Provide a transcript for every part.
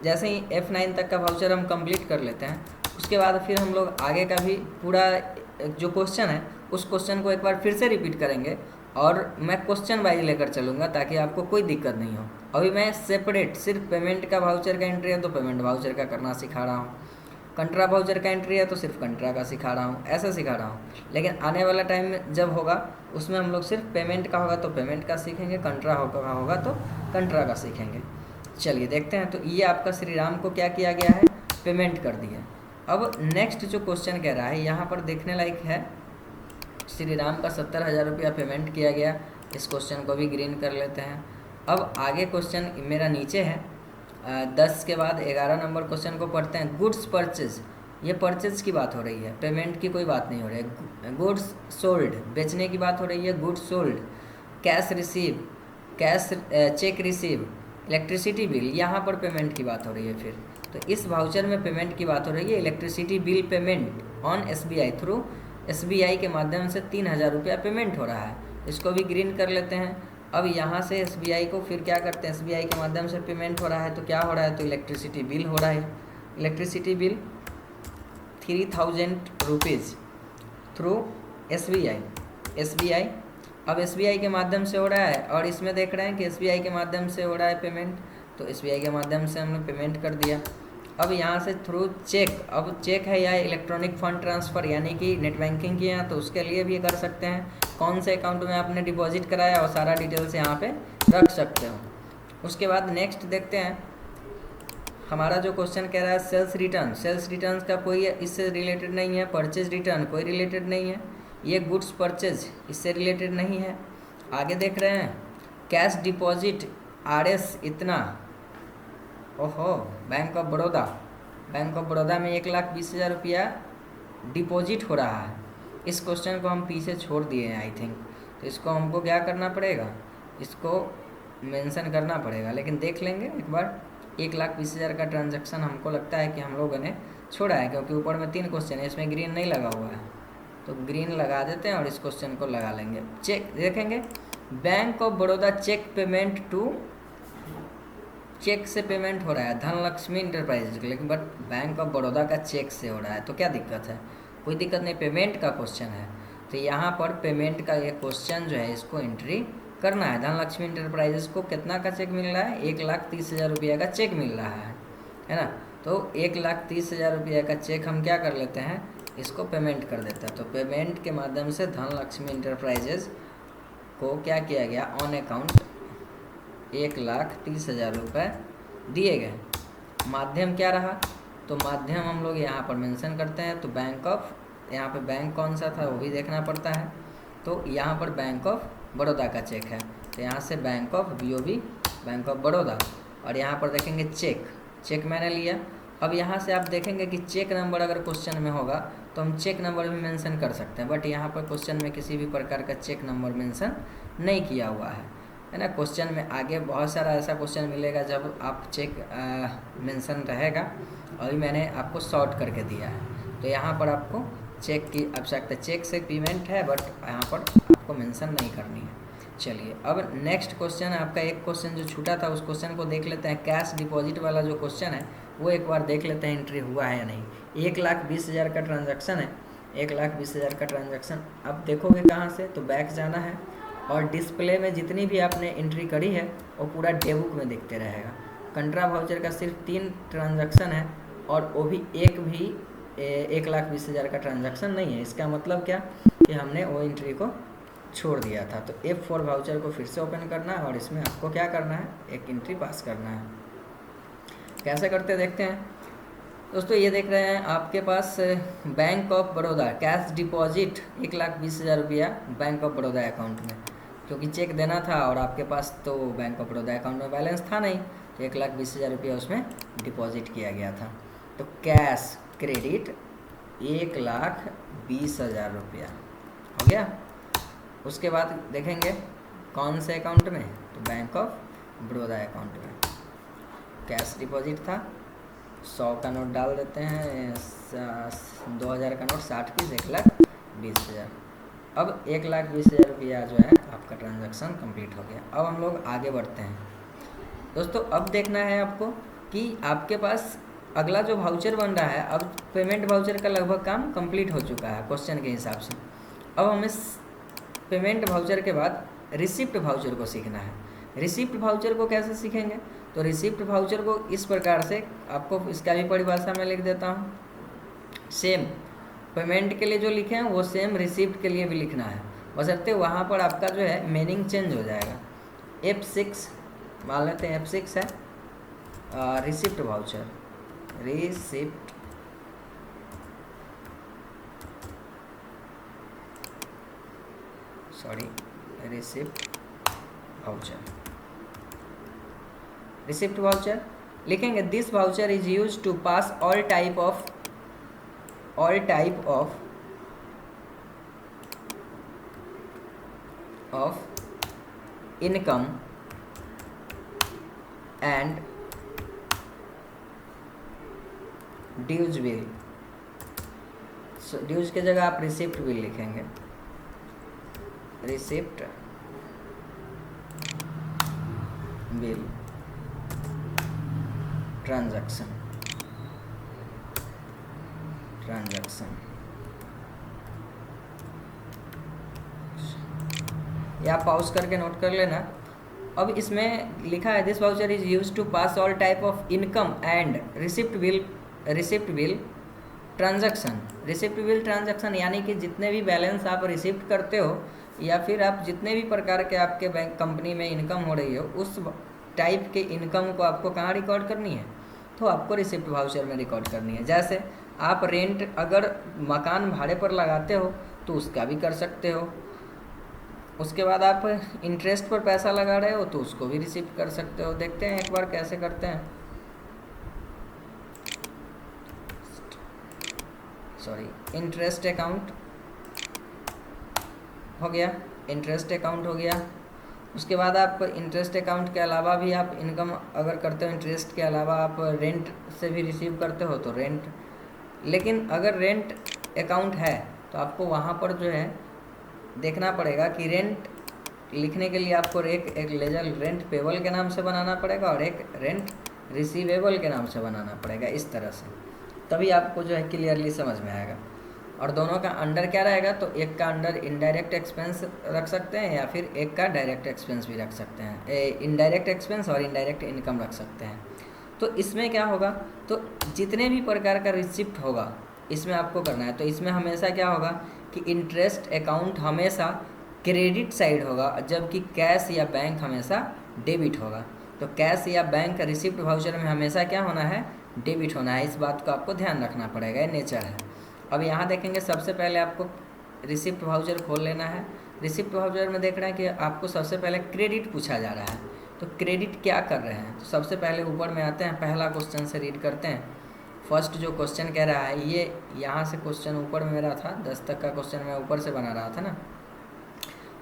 जैसे ही F9 तक का वाउचर हम कंप्लीट कर लेते हैं, उसके बाद फिर हम लोग आगे का भी पूरा जो क्वेश्चन है उस क्वेश्चन को एक बार फिर से रिपीट करेंगे, और मैं क्वेश्चन वाइज लेकर चलूँगा ताकि आपको कोई दिक्कत नहीं हो। अभी मैं सेपरेट सिर्फ पेमेंट का वाउचर का एंट्री है तो पेमेंट वाउचर का करना सिखा रहा हूँ, कंट्रा वाउचर का एंट्री है तो सिर्फ कंट्रा का सिखा रहा हूँ, ऐसा सिखा रहा हूँ। लेकिन आने वाला टाइम में जब होगा उसमें हम लोग सिर्फ पेमेंट का होगा तो पेमेंट का सीखेंगे, कंट्रा होगा तो कंट्रा का सीखेंगे। चलिए देखते हैं। तो ये आपका श्री राम को क्या किया गया है, पेमेंट कर दिया। अब नेक्स्ट जो क्वेश्चन कह रहा है यहाँ पर देखने लायक है, श्री राम का 70,000 रुपया पेमेंट किया गया। इस क्वेश्चन को भी ग्रीन कर लेते हैं। अब आगे क्वेश्चन मेरा नीचे है, 10 के बाद 11 नंबर क्वेश्चन को पढ़ते हैं। गुड्स परचेज, ये परचेज की बात हो रही है, पेमेंट की कोई बात नहीं हो रही है। गुड्स सोल्ड, बेचने की बात हो रही है, goods sold. Cash receive, cash cheque receive, electricity bill, यहाँ पर पेमेंट की बात हो रही है। फिर तो इस वाउचर में पेमेंट की बात हो रही है, electricity bill payment on SBI, through SBI के माध्यम से 3,000 रुपया पेमेंट हो रहा है। इसको भी ग्रीन कर लेते हैं। अब यहाँ से SBI को फिर क्या करते हैं, SBI के माध्यम से पेमेंट हो रहा है तो क्या हो रहा है, तो इलेक्ट्रिसिटी बिल हो रहा है। Electricity bill 3,000 rupees through SBI। अब SBI के माध्यम से हो रहा है, और इसमें देख रहे हैं कि SBI के माध्यम से हो रहा है पेमेंट, तो SBI के माध्यम से हमने पेमेंट कर दिया। अब यहाँ से थ्रू चेक, अब चेक है या इलेक्ट्रॉनिक फंड ट्रांसफ़र यानी कि नेट बैंकिंग किए हैं तो उसके लिए भी कर सकते हैं। कौन से अकाउंट में आपने डिपॉजिट कराया और सारा डिटेल्स यहाँ पे रख सकते हो। उसके बाद नेक्स्ट देखते हैं, हमारा जो क्वेश्चन कह रहा है सेल्स रिटर्न। सेल्स रिटर्न का कोई इससे रिलेटेड नहीं है, परचेज रिटर्न कोई रिलेटेड नहीं है, ये गुड्स परचेज इससे रिलेटेड नहीं है। आगे देख रहे हैं कैश डिपॉजिट RS इतना, ओहो, bank of Baroda, bank of Baroda में 1,20,000 रुपया डिपॉजिट हो रहा है। इस क्वेश्चन को हम पीछे छोड़ दिए हैं आई थिंक, तो इसको हमको क्या करना पड़ेगा, इसको मेंशन करना पड़ेगा। लेकिन देख लेंगे एक बार, 1,20,000 का ट्रांजैक्शन हमको लगता है कि हम लोगों ने छोड़ा है, क्योंकि ऊपर में 3 क्वेश्चन है, इसमें ग्रीन नहीं लगा हुआ है, तो ग्रीन लगा देते हैं और इस क्वेश्चन को लगा लेंगे। चेक देखेंगे, bank of Baroda cheque payment to, cheque से पेमेंट हो रहा है धनलक्ष्मी इंटरप्राइजेज, लेकिन बट बैंक ऑफ बड़ौदा का चेक से हो रहा है, तो क्या दिक्कत है, कोई दिक्कत नहीं, पेमेंट का क्वेश्चन है। तो यहाँ पर पेमेंट का ये क्वेश्चन जो है इसको एंट्री करना है। धनलक्ष्मी इंटरप्राइजेज को कितना का चेक मिल रहा है, 1,30,000 रुपया का चेक मिल रहा है ना। तो 1,30,000 रुपया का चेक हम क्या कर लेते हैं, इसको पेमेंट कर देते हैं। तो पेमेंट के माध्यम से धनलक्ष्मी इंटरप्राइजेज को क्या किया गया, ऑन अकाउंट 1,30,000 रुपये दिए गए। माध्यम क्या रहा, तो माध्यम हम लोग यहाँ पर मेंशन करते हैं। तो बैंक ऑफ, यहाँ पे बैंक कौन सा था वो भी देखना पड़ता है, तो यहाँ पर बैंक ऑफ बड़ौदा का चेक है, तो यहाँ से bank of BOB, bank of Baroda, और यहाँ पर देखेंगे चेक, चेक मैंने लिया। अब यहाँ से आप देखेंगे कि चेक नंबर अगर क्वेश्चन में होगा तो हम चेक नंबर भी मेंशन कर सकते हैं, बट यहाँ पर क्वेश्चन में किसी भी प्रकार का चेक नंबर मेंशन नहीं किया हुआ है ना। क्वेश्चन में आगे बहुत सारा ऐसा क्वेश्चन मिलेगा जब आप चेक मेंशन रहेगा, अभी मैंने आपको शॉर्ट करके दिया है। तो यहाँ पर आपको चेक की आवश्यकता, चेक से पेमेंट है बट यहाँ पर आपको मेंशन नहीं करनी है। चलिए अब नेक्स्ट क्वेश्चन आपका, एक क्वेश्चन जो छूटा था उस क्वेश्चन को देख लेते हैं। कैश डिपॉजिट वाला जो क्वेश्चन है वो एक बार देख लेते हैं एंट्री हुआ है या नहीं। 1,20,000 का ट्रांजैक्शन है, 1,20,000 का ट्रांजैक्शन। अब देखोगे कहाँ से, तो बैक जाना है और डिस्प्ले में जितनी भी आपने एंट्री करी है वो पूरा डेबुक में दिखते रहेगा। कंट्रा वाउचर का सिर्फ 3 ट्रांजैक्शन है और वो भी एक भी 1,20,000 का ट्रांजैक्शन नहीं है। इसका मतलब क्या कि हमने वो एंट्री को छोड़ दिया था। तो F4 वाउचर को फिर से ओपन करना है और इसमें आपको क्या करना है, एक एंट्री पास करना है। कैसे करते देखते हैं दोस्तों। ये देख रहे हैं आपके पास bank of Baroda cash deposit 1,20,000 रुपया बैंक ऑफ बड़ौदा अकाउंट में, क्योंकि चेक देना था और आपके पास तो बैंक ऑफ बड़ौदा अकाउंट में बैलेंस था नहीं, तो 1,20,000 रुपया उसमें डिपॉजिट किया गया था। तो कैश क्रेडिट 1,20,000 रुपया हो गया। उसके बाद देखेंगे कौन से अकाउंट में, तो बैंक ऑफ बड़ौदा अकाउंट में कैश डिपॉजिट था। 100 का नोट डाल देते हैं, 2,000 का नोट 60 पीस, 1,20,000। अब 1,20,000 रुपया जो है आपका ट्रांजैक्शन कंप्लीट हो गया। अब हम लोग आगे बढ़ते हैं दोस्तों। अब देखना है आपको कि आपके पास अगला जो वाउचर बन रहा है, अब पेमेंट वाउचर का लगभग काम कंप्लीट हो चुका है क्वेश्चन के हिसाब से। अब हमें पेमेंट वाउचर के बाद रिसिप्ट वाउचर को सीखना है। रिसिप्ट वाउचर को कैसे सीखेंगे? तो रिसिप्ट वाउचर को इस प्रकार से, आपको इसका भी परिभाषा में लिख देता हूँ। सेम पेमेंट के लिए जो लिखे हैं वो सेम रिसिप्ट के लिए भी लिखना है, बशर्ते वहाँ पर आपका जो है मीनिंग चेंज हो जाएगा। F6 मान लेते हैं, F6 है receipt voucher, receipt receipt voucher लिखेंगे। This voucher is use to pass all type of income and dues bill. Dues की जगह आप रिसिप्ट बिल लिखेंगे, रिसिप्ट बिल ट्रांजैक्शन। या पॉज करके नोट कर लेना। अब इसमें लिखा है this voucher is use to pass all type of income and receipt bill transaction. Receipt bill transaction यानी कि जितने भी बैलेंस आप रिसिप्ट करते हो या फिर आप जितने भी प्रकार के आपके बैंक कंपनी में इनकम हो रही हो, उस टाइप के इनकम को आपको कहाँ रिकॉर्ड करनी है? तो आपको रिसिप्ट वाउचर में रिकॉर्ड करनी है। जैसे आप रेंट अगर मकान भाड़े पर लगाते हो तो उसका भी कर सकते हो। उसके बाद आप इंटरेस्ट पर पैसा लगा रहे हो तो उसको भी रिसिप्ट कर सकते हो। देखते हैं एक बार कैसे करते हैं। इंटरेस्ट अकाउंट हो गया, इंटरेस्ट अकाउंट हो गया। उसके बाद आप इंटरेस्ट अकाउंट के अलावा भी आप इनकम अगर करते हो, इंटरेस्ट के अलावा आप रेंट से भी रिसीव करते हो तो रेंट। लेकिन अगर रेंट अकाउंट है तो आपको वहाँ पर जो है देखना पड़ेगा कि रेंट लिखने के लिए आपको एक लेजर रेंट पेबल के नाम से बनाना पड़ेगा और एक रेंट रिसीवेबल के नाम से बनाना पड़ेगा। इस तरह से तभी आपको जो है क्लियरली समझ में आएगा। और दोनों का अंडर क्या रहेगा? तो एक का अंडर इनडायरेक्ट एक्सपेंस रख सकते हैं या फिर एक का डायरेक्ट एक्सपेंस भी रख सकते हैं। इनडायरेक्ट एक्सपेंस और इनडायरेक्ट इनकम रख सकते हैं। तो इसमें क्या होगा? तो जितने भी प्रकार का रिसिप्ट होगा इसमें आपको करना है। तो इसमें हमेशा क्या होगा कि इंटरेस्ट अकाउंट हमेशा क्रेडिट साइड होगा, जबकि कैश या बैंक हमेशा डेबिट होगा। तो कैश या बैंक का रिसिप्ट वाउचर में हमेशा क्या होना है? डेबिट होना है। इस बात को आपको ध्यान रखना पड़ेगा, ये नेचर है। अब यहाँ देखेंगे, सबसे पहले आपको रिसिप्ट वाउचर खोल लेना है। रिसिप्ट वाउचर में देख रहे हैं कि आपको सबसे पहले क्रेडिट पूछा जा रहा है। तो क्रेडिट क्या कर रहे हैं? तो सबसे पहले ऊपर में आते हैं, पहला क्वेश्चन से रीड करते हैं। फर्स्ट जो क्वेश्चन कह रहा है, ये यहाँ से क्वेश्चन ऊपर में मेरा था, 10 तक का क्वेश्चन मैं ऊपर से बना रहा था ना।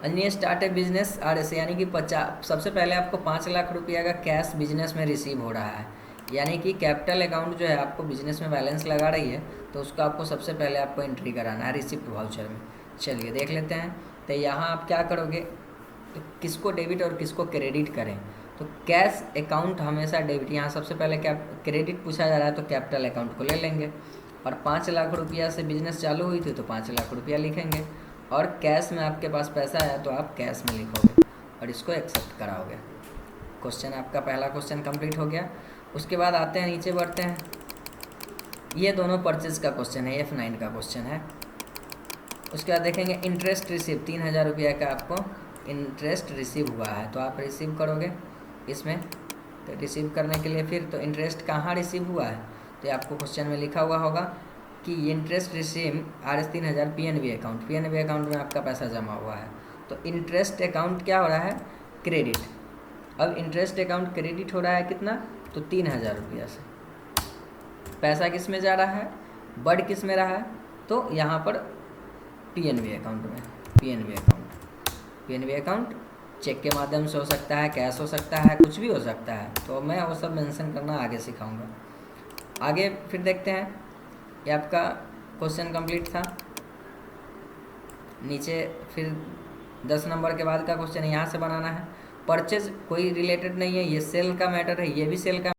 अन्य स्टार्ट ए बिजनेस RS, यानी कि 50, सबसे पहले आपको 5 लाख रुपया का कैश बिजनेस में रिसीव हो रहा है। यानी कि कैपिटल अकाउंट जो है आपको बिजनेस में बैलेंस लगा रही है, तो उसका आपको सबसे पहले आपको एंट्री कराना है रिसिप्ट वाउचर में। चलिए देख लेते हैं। तो यहाँ आप क्या करोगे? तो किसको डेबिट और किसको क्रेडिट करें? तो कैश अकाउंट हमेशा डेबिट। यहाँ सबसे पहले क्या क्रेडिट पूछा जा रहा है, तो कैपिटल अकाउंट को ले लेंगे। और 5 लाख रुपया से बिजनेस चालू हुई थी तो 5 लाख रुपया लिखेंगे। और कैश में आपके पास पैसा है तो आप कैश में लिखोगे और इसको एक्सेप्ट कराओगे। क्वेश्चन आपका पहला क्वेश्चन कंप्लीट हो गया। उसके बाद आते हैं, नीचे बढ़ते हैं। ये दोनों परचेज का क्वेश्चन है, F9 का क्वेश्चन है। उसके बाद देखेंगे इंटरेस्ट रिसीव, 3000 रुपया का आपको इंटरेस्ट रिसीव हुआ है, तो आप रिसीव करोगे इसमें। तो रिसीव करने के लिए फिर तो इंटरेस्ट कहाँ रिसीव हुआ है, तो ये आपको क्वेश्चन में लिखा हुआ होगा कि interest receive RS 3000 PNB account. PNB account में आपका पैसा जमा हुआ है। तो इंटरेस्ट अकाउंट क्या हो रहा है? क्रेडिट। अब इंटरेस्ट अकाउंट क्रेडिट हो रहा है कितना? तो 3000 रुपया से। पैसा किस में जा रहा है? बढ़ किस में रहा है? तो यहाँ पर PNB अकाउंट में। PNB अकाउंट चेक के माध्यम से हो सकता है, कैश हो सकता है, कुछ भी हो सकता है। तो मैं वो सब मेंशन करना आगे सिखाऊंगा। आगे फिर देखते हैं। ये आपका क्वेश्चन कंप्लीट था। नीचे फिर 10 नंबर के बाद का क्वेश्चन यहाँ से बनाना है। परचेज कोई रिलेटेड नहीं है, ये सेल का मैटर है, ये भी सेल का